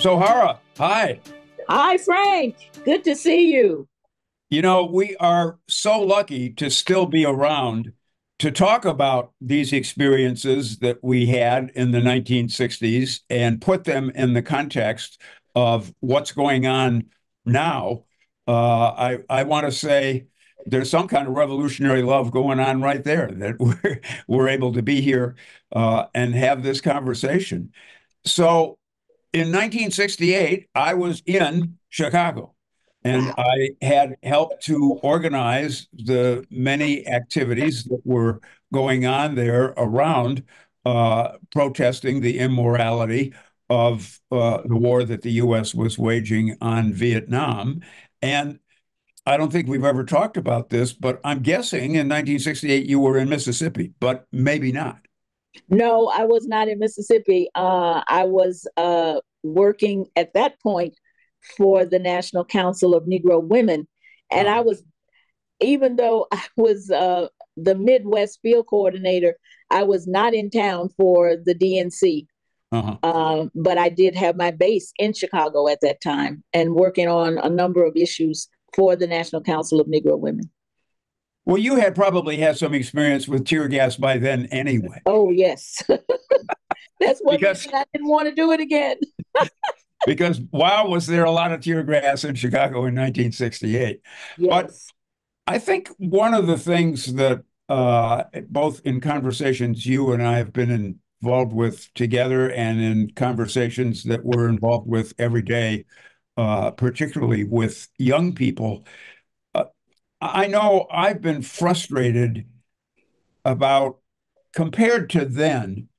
Sohara, hi. Hi, Frank. Good to see you. We are so lucky to still be around to talk about these experiences that we had in the 1960s and put them in the context of what's going on now. I want to say there's some kind of revolutionary love going on right there that we're able to be here and have this conversation. So in 1968, I was in Chicago and Wow. I had helped to organize the many activities that were going on there around protesting the immorality of the war that the U.S. was waging on Vietnam. And I don't think we've ever talked about this, but I'm guessing in 1968 you were in Mississippi, but maybe not. No, I was not in Mississippi. I was working at that point for the National Council of Negro Women. And Uh, I was, even though I was the Midwest field coordinator, I was not in town for the DNC. uh-huh. But I did have my base in Chicago at that time and working on a number of issues for the National Council of Negro Women. Well, you had probably had some experience with tear gas by then anyway, Oh, yes. That's one because reason I didn't want to do it again. wow, was there a lot of tear gas in Chicago in 1968. But Yes. I think one of the things that both in conversations you and I have been involved with together and in conversations that we're involved with every day, particularly with young people, uh, I know I've been frustrated about compared to then,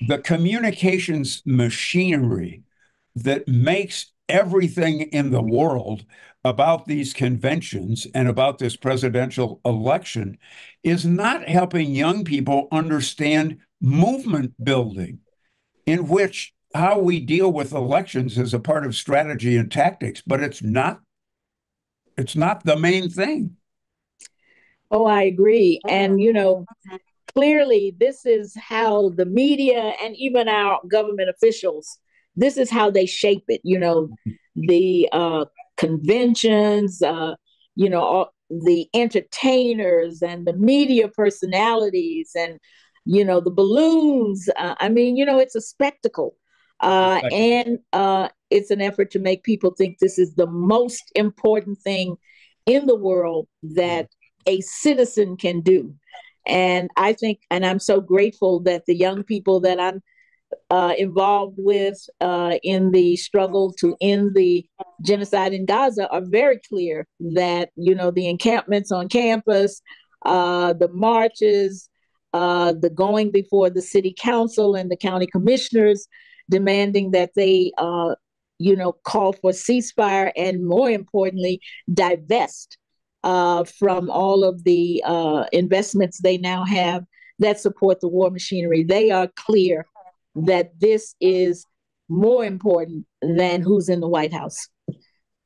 the communications machinery that makes everything in the world about these conventions and about this presidential election is not helping young people understand movement building, in which how we deal with elections is a part of strategy and tactics, but it's not the main thing. Oh, I agree. And, clearly, this is how the media and even our government officials, this is how they shape it. The conventions, all the entertainers and the media personalities and, the balloons. I mean, it's a spectacle. And it's an effort to make people think this is the most important thing in the world that a citizen can do. And I think, and I'm so grateful that the young people that I'm involved with in the struggle to end the genocide in Gaza are very clear that, the encampments on campus, the marches, the going before the city council and the county commissioners demanding that they, call for ceasefire and more importantly, divest from all of the investments they now have that support the war machinery. They are clear that this is more important than who's in the White House.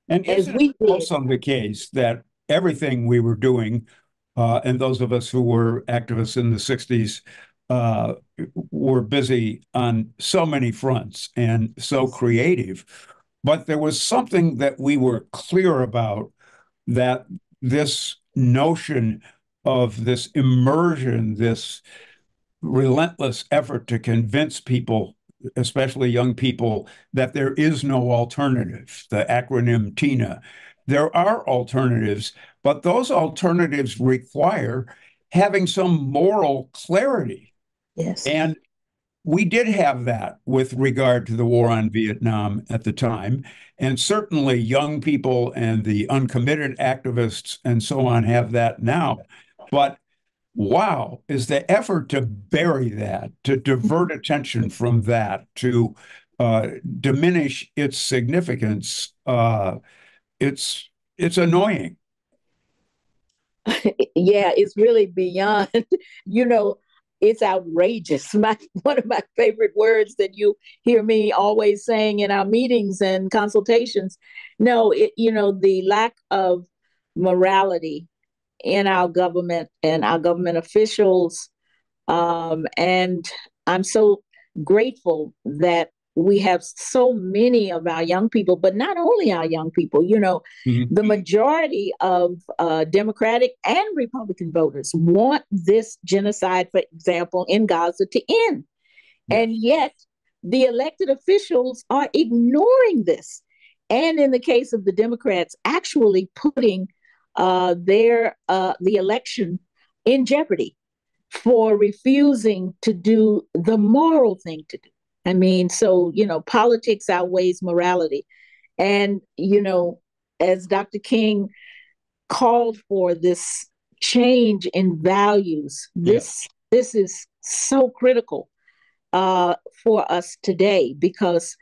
And As isn't it we did. also the case that everything we were doing, and those of us who were activists in the 60s, uh, were busy on so many fronts and so creative, but there was something that we were clear about, that this notion of this immersion, this relentless effort to convince people, especially young people, that there is no alternative, the acronym TINA. There are alternatives, but those alternatives require having some moral clarity. Yes. And we did have that with regard to the war on Vietnam at the time. And certainly young people and the uncommitted activists and so on have that now. But wow, is the effort to bury that, to divert attention from that, to diminish its significance. It's it's annoying. Yeah, it's really beyond, you know, it's outrageous. One of my favorite words that you hear me always saying in our meetings and consultations. No, the lack of morality in our government and our government officials. And I'm so grateful that we have so many of our young people, but not only our young people, Mhm. the majority of Democratic and Republican voters want this genocide, for example, in Gaza to end. Yes. And yet the elected officials are ignoring this. And in the case of the Democrats, actually putting the election in jeopardy for refusing to do the moral thing to do. I mean, so, politics outweighs morality. And, as Dr. King called for this change in values, this is so critical for us today, because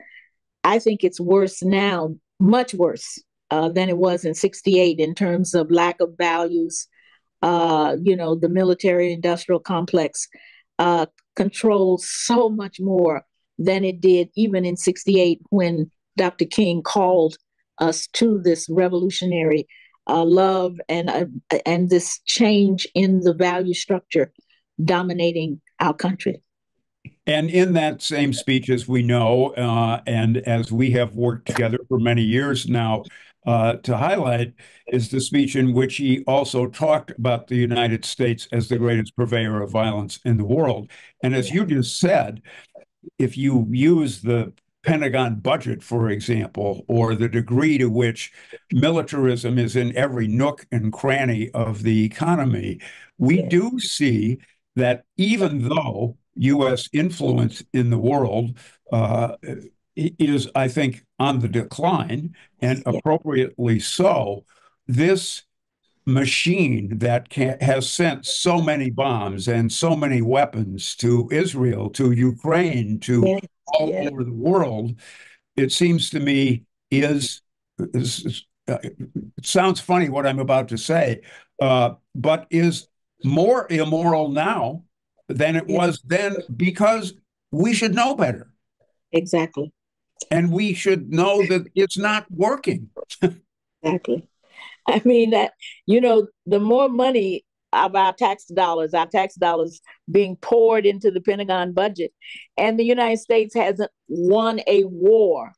I think it's worse now, much worse than it was in 68 in terms of lack of values. The military industrial complex uh, controls so much more than it did even in 68 when Dr. King called us to this revolutionary love and this change in the value structure dominating our country. And in that same speech, as we know, and as we have worked together for many years now to highlight, is the speech in which he also talked about the United States as the greatest purveyor of violence in the world. And as you just said, if you use the Pentagon budget, for example, or the degree to which militarism is in every nook and cranny of the economy, we do see that even though U.S. influence in the world is, I think, on the decline, and appropriately so, this machine that has sent so many bombs and so many weapons to Israel, to Ukraine, to all over the world, it seems to me it sounds funny what I'm about to say, but is more immoral now than it was then, because we should know better. Exactly. And we should know that it's not working. Exactly. I mean that, the more money of our tax dollars being poured into the Pentagon budget, and the United States hasn't won a war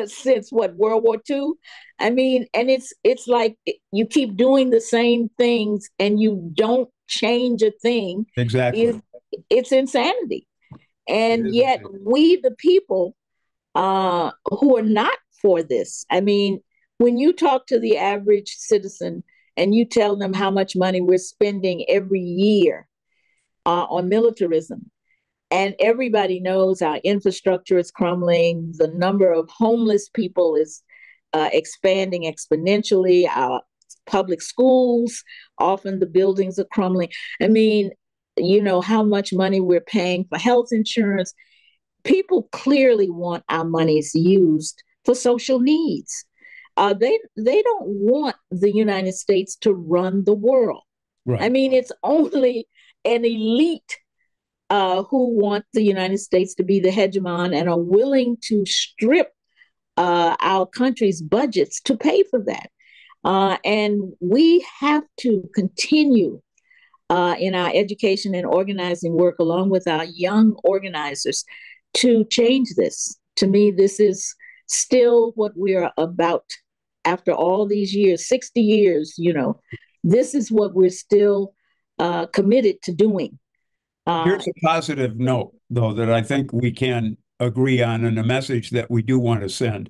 since what, World War II. I mean, and it's like you keep doing the same things and you don't change a thing. Exactly. It's insanity. And yet we, the people, who are not for this. I mean, when you talk to the average citizen and you tell them how much money we're spending every year on militarism, and everybody knows our infrastructure is crumbling, the number of homeless people is expanding exponentially, our public schools, often the buildings are crumbling. I mean, how much money we're paying for health insurance. People clearly want our monies used for social needs. They don't want the United States to run the world. Right. I mean, it's only an elite who want the United States to be the hegemon and are willing to strip our country's budgets to pay for that. And we have to continue in our education and organizing work, along with our young organizers, to change this. To me, this is still what we're about after all these years, 60 years, this is what we're still committed to doing. Here's a positive note, though, that I think we can agree on, and a message that we do want to send,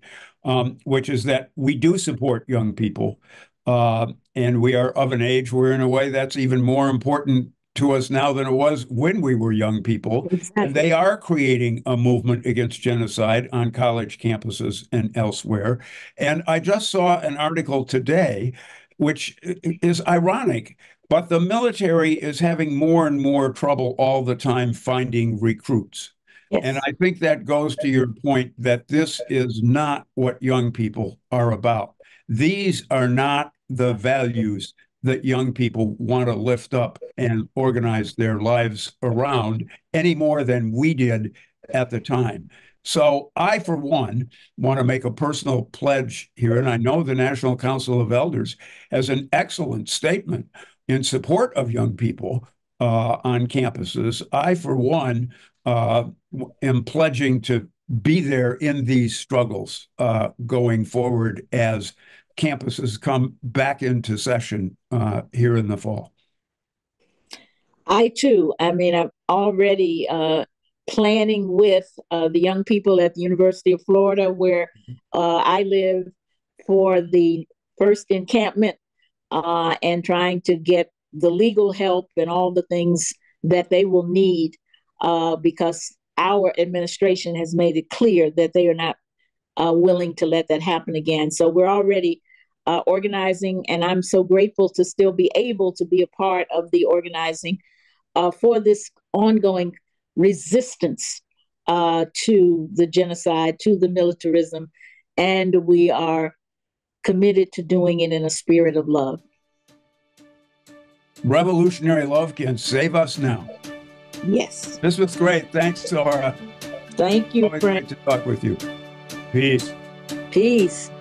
which is that we do support young people, and we are of an age where, in a way, that's even more important to us now than it was when we were young people. Exactly. And they are creating a movement against genocide on college campuses and elsewhere. And I just saw an article today, which is ironic, but the military is having more and more trouble all the time finding recruits. Yes. And I think that goes to your point that this is not what young people are about. These are not the values that young people want to lift up and organize their lives around any more than we did at the time. So I, for one, want to make a personal pledge here, and I know the National Council of Elders has an excellent statement in support of young people on campuses. I, for one, am pledging to be there in these struggles going forward as campuses come back into session here in the fall. I too. I mean, I'm already planning with the young people at the University of Florida, where I live, for the first encampment, and trying to get the legal help and all the things that they will need, because our administration has made it clear that they are not willing to let that happen again. So we're already organizing, and I'm so grateful to still be able to be a part of the organizing for this ongoing resistance to the genocide, to the militarism, and we are committed to doing it in a spirit of love. Revolutionary love can save us now. Yes. This was great. Thanks, Zora. Thank you, Always Frank. great to talk with you. Peace. Peace.